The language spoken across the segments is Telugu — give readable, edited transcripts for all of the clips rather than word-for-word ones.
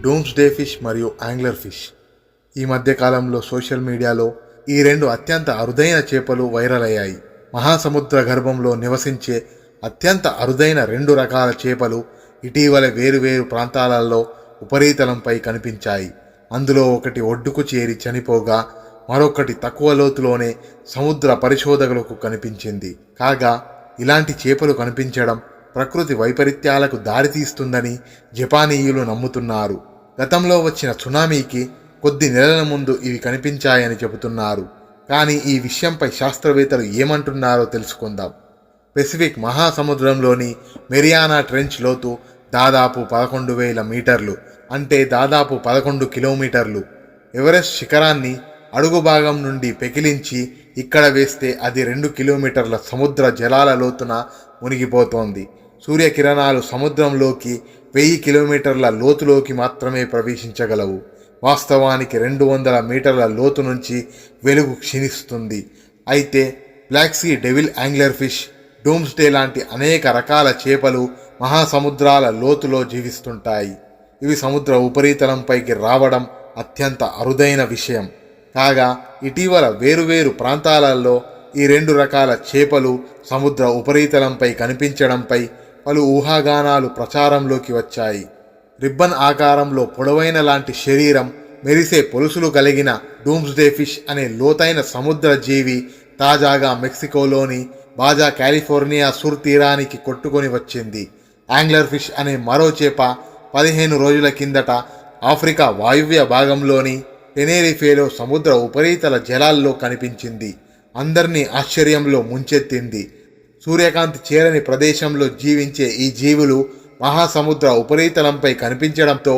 డూమ్స్డే ఫిష్ మరియు యాంగ్లర్ ఫిష్. ఈ మధ్య కాలంలో సోషల్ మీడియాలో ఈ రెండు అత్యంత అరుదైన చేపలు వైరల్ అయ్యాయి. మహాసముద్ర గర్భంలో నివసించే అత్యంత అరుదైన రెండు రకాల చేపలు ఇటీవల వేరువేరు ప్రాంతాలలో ఉపరితలంపై కనిపించాయి. అందులో ఒకటి ఒడ్డుకు చేరి చనిపోగా మరొకటి తక్కువ లోతులోనే సముద్ర పరిశోధకులకు కనిపించింది. కాగా ఇలాంటి చేపలు కనిపించడం ప్రకృతి వైపరీత్యాలకు దారితీస్తుందని జపానీయులు నమ్ముతున్నారు. గతంలో వచ్చిన సునామీకి కొద్ది నెలల ముందు ఇవి కనిపించాయని చెబుతున్నారు. కానీ ఈ విషయంపై శాస్త్రవేత్తలు ఏమంటున్నారో తెలుసుకుందాం. పెసిఫిక్ మహాసముద్రంలోని మెరియానా ట్రెంచ్ లోతు దాదాపు 11,000 మీటర్లు, అంటే దాదాపు 11 కిలోమీటర్లు. ఎవరెస్ట్ శిఖరాన్ని అడుగు భాగం నుండి పెకిలించి ఇక్కడ వేస్తే అది 2 కిలోమీటర్ల సముద్ర జలాల లోతున మునిగిపోతోంది. సూర్యకిరణాలు సముద్రంలోకి 1000 కిలోమీటర్ల లోతులోకి మాత్రమే ప్రవేశించగలవు. వాస్తవానికి 200 మీటర్ల లోతు నుంచి వెలుగు క్షీణిస్తుంది. అయితే black sea devil angler fish, doomsday లాంటి అనేక రకాల చేపలు మహాసముద్రాల లోతులో జీవిస్తుంటాయి. ఇవి సముద్ర ఉపరితలంపైకి రావడం అత్యంత అరుదైన విషయం. కాగా ఇటీవల వేరువేరు ప్రాంతాలలో ఈ రెండు రకాల చేపలు సముద్ర ఉపరితలంపై కనిపించడంపై పలు ఊహాగానాలు ప్రచారంలోకి వచ్చాయి. రిబ్బన్ ఆకారంలో పొడవైన లాంటి శరీరం, మెరిసే పొలుసులు కలిగిన డూమ్స్డే ఫిష్ అనే లోతైన సముద్ర జీవి తాజాగా మెక్సికోలోని బాజా కాలిఫోర్నియా సూర్ తీరానికి కొట్టుకొని వచ్చింది. యాంగ్లర్ ఫిష్ అనే మరో చేప 15 రోజుల కిందట ఆఫ్రికా వాయువ్య భాగంలోని టెనేరిఫేలో సముద్ర ఉపరితల జలాల్లో కనిపించింది. అందరినీ ఆశ్చర్యంలో ముంచెత్తింది. సూర్యకాంతి చేరని ప్రదేశంలో జీవించే ఈ జీవులు మహాసముద్ర ఉపరితలంపై కనిపించడంతో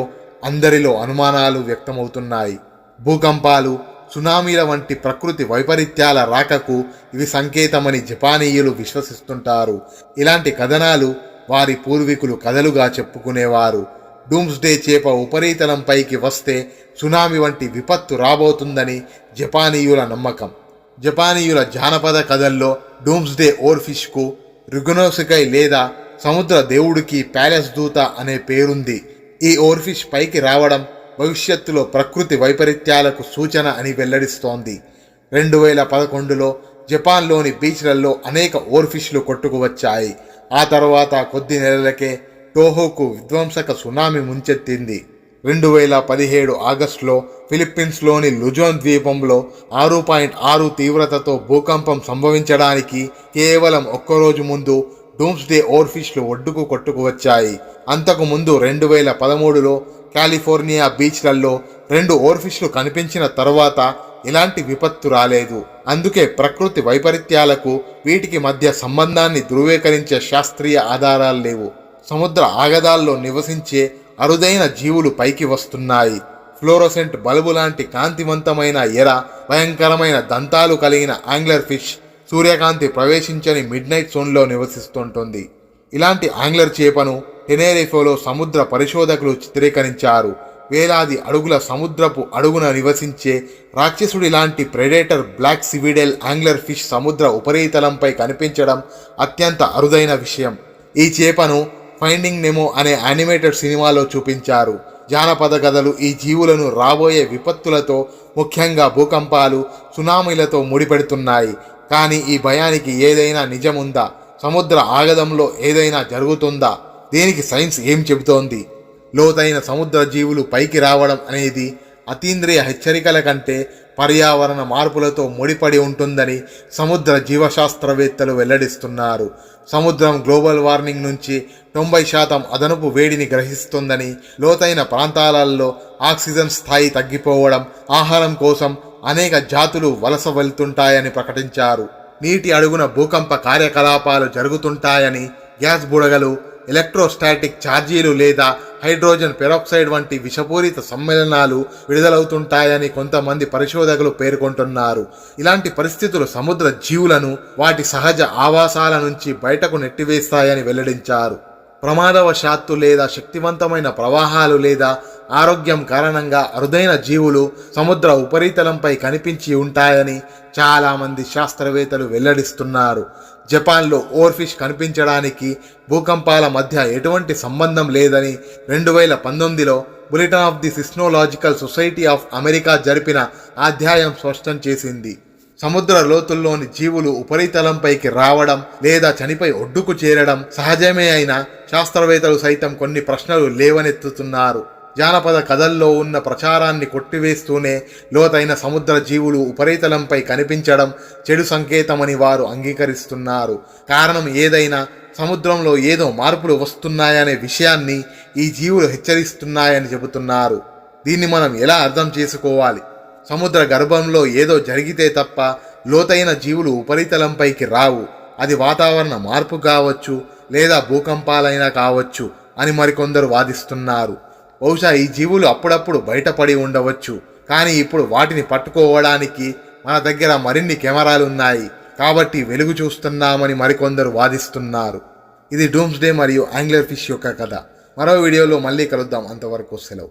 అందరిలో అనుమానాలు వ్యక్తమవుతున్నాయి. భూకంపాలు, సునామీల వంటి ప్రకృతి వైపరీత్యాల రాకకు ఇవి సంకేతమని జపానీయులు విశ్వసిస్తుంటారు. ఇలాంటి కథనాలు వారి పూర్వీకులు కథలుగా చెప్పుకునేవారు. డూమ్స్డే చేప ఉపరితలంపైకి వస్తే సునామీ వంటి విపత్తు రాబోతుందని జపానీయుల నమ్మకం. జపానీయుల జానపద కథల్లో డూమ్స్డే ఓర్ఫిష్కు రుగునోసుకై లేదా సముద్ర దేవుడికి ప్యాలెస్ దూత అనే పేరుంది. ఈ ఓర్ఫిష్ పైకి రావడం భవిష్యత్తులో ప్రకృతి వైపరీత్యాలకు సూచన అని వెల్లడిస్తోంది. 2011లో జపాన్లోని బీచ్లలో అనేక ఓర్ఫిష్లు కొట్టుకువచ్చాయి. ఆ తర్వాత కొద్ది నెలలకే టోహోకు విధ్వంసక సునామీ ముంచెత్తింది. 2017 ఆగస్టులో ఫిలిప్పీన్స్లోని లుజోన్ ద్వీపంలో 6.6 తీవ్రతతో భూకంపం సంభవించడానికి కేవలం ఒక్కరోజు ముందు డూమ్స్డే ఓర్ఫిష్లు ఒడ్డుకు కొట్టుకువచ్చాయి. అంతకుముందు 2013లో కాలిఫోర్నియా బీచ్లలో 2 ఓర్ఫిష్లు కనిపించిన తర్వాత ఇలాంటి విపత్తు రాలేదు. అందుకే ప్రకృతి వైపరీత్యాలకు వీటికి మధ్య సంబంధాన్ని ధృవీకరించే శాస్త్రీయ ఆధారాలు లేవు. సముద్ర ఆగదాల్లో నివసించే అరుదైన జీవులు పైకి వస్తున్నాయి. ఫ్లోరోసెంట్ బల్బు లాంటి కాంతివంతమైన ఎర, భయంకరమైన దంతాలు కలిగిన యాంగ్లర్ ఫిష్ సూర్యకాంతి ప్రవేశించని మిడ్ నైట్ జోన్లో నివసిస్తుంటుంది. ఇలాంటి యాంగ్లర్ చేపను టెనేరిఫేలో సముద్ర పరిశోధకులు చిత్రీకరించారు. వేలాది అడుగుల సముద్రపు అడుగున నివసించే రాక్షసుడి లాంటి ప్రెడేటర్ బ్లాక్ సివిడెల్ యాంగ్లర్ ఫిష్ సముద్ర ఉపరితలంపై కనిపించడం అత్యంత అరుదైన విషయం. ఈ చేపను ఫైండింగ్ నెమో అనే యానిమేటెడ్ సినిమాలో చూపించారు. జానపద కథలు ఈ జీవులను రాబోయే విపత్తులతో, ముఖ్యంగా భూకంపాలు, సునామీలతో ముడిపెడుతున్నాయి. కానీ ఈ భయానికి ఏదైనా నిజముందా? సముద్ర ఆగదంలో ఏదైనా జరుగుతుందా? దీనికి సైన్స్ ఏం చెబుతోంది? లోతైన సముద్ర జీవులు పైకి రావడం అనేది అతీంద్రియ హెచ్చరికల కంటే పర్యావరణ మార్పులతో ముడిపడి ఉంటుందని సముద్ర జీవశాస్త్రవేత్తలు వెల్లడిస్తున్నారు. సముద్రం గ్లోబల్ వార్మింగ్ నుంచి 90% అదనపు వేడిని గ్రహిస్తుందని, లోతైన ప్రాంతాలలో ఆక్సిజన్ స్థాయి తగ్గిపోవడం, ఆహారం కోసం అనేక జాతులు వలస వెళ్తుంటాయని ప్రకటించారు. నీటి అడుగున భూకంప కార్యకలాపాలు జరుగుతుంటాయని, గ్యాస్ బుడగలు, ఎలక్ట్రోస్టాటిక్ ఛార్జీలు లేదా హైడ్రోజన్ పెరాక్సైడ్ వంటి విషపూరిత సమ్మేళనాలు విడుదలవుతుంటాయని కొంతమంది పరిశోధకులు పేర్కొంటున్నారు. ఇలాంటి పరిస్థితులు సముద్ర జీవులను వాటి సహజ ఆవాసాల నుంచి బయటకు నెట్టివేస్తాయని వెల్లడించారు. ప్రమాదవశాత్తు లేదా శక్తివంతమైన ప్రవాహాలు లేదా ఆరోగ్యం కారణంగా అరుదైన జీవులు సముద్ర ఉపరితలంపై కనిపించి ఉంటాయని చాలామంది శాస్త్రవేత్తలు వెల్లడిస్తున్నారు. జపాన్లో ఓర్ఫిష్ కనిపించడానికి భూకంపాల మధ్య ఎటువంటి సంబంధం లేదని 2019లో bulletin of the seismological society of America జరిపిన అధ్యాయం స్పష్టం చేసింది. సముద్ర లోతుల్లోని జీవులు ఉపరితలంపైకి రావడం లేదా చనిపోయి ఒడ్డుకు చేరడం సహజమే అయినా శాస్త్రవేత్తలు సైతం కొన్ని ప్రశ్నలు లేవనెత్తుతున్నారు. జానపద కథల్లో ఉన్న ప్రచారాన్ని కొట్టివేస్తూనే లోతైన సముద్ర జీవులు ఉపరితలంపై కనిపించడం చెడు సంకేతమని వారు అంగీకరిస్తున్నారు. కారణం ఏదైనా సముద్రంలో ఏదో మార్పులు వస్తున్నాయనే విషయాన్ని ఈ జీవులు హెచ్చరిస్తున్నాయని చెబుతున్నారు. దీన్ని మనం ఎలా అర్థం చేసుకోవాలి? సముద్ర గర్భంలో ఏదో జరిగితే తప్ప లోతైన జీవులు ఉపరితలంపైకి రావు. అది వాతావరణ మార్పు కావచ్చు లేదా భూకంపాలైనా కావచ్చు అని మరికొందరు వాదిస్తున్నారు. బహుశా ఈ జీవులు అప్పుడప్పుడు బయటపడి ఉండవచ్చు, కానీ ఇప్పుడు వాటిని పట్టుకోవడానికి మన దగ్గర మరిన్ని కెమెరాలున్నాయి కాబట్టి వెలుగు చూస్తున్నామని మరికొందరు వాదిస్తున్నారు. ఇది డూమ్స్డే మరియు యాంగ్లర్ ఫిష్ యొక్క కథ. మరో వీడియోలో మళ్ళీ కలుద్దాం. అంతవరకు సెలవు.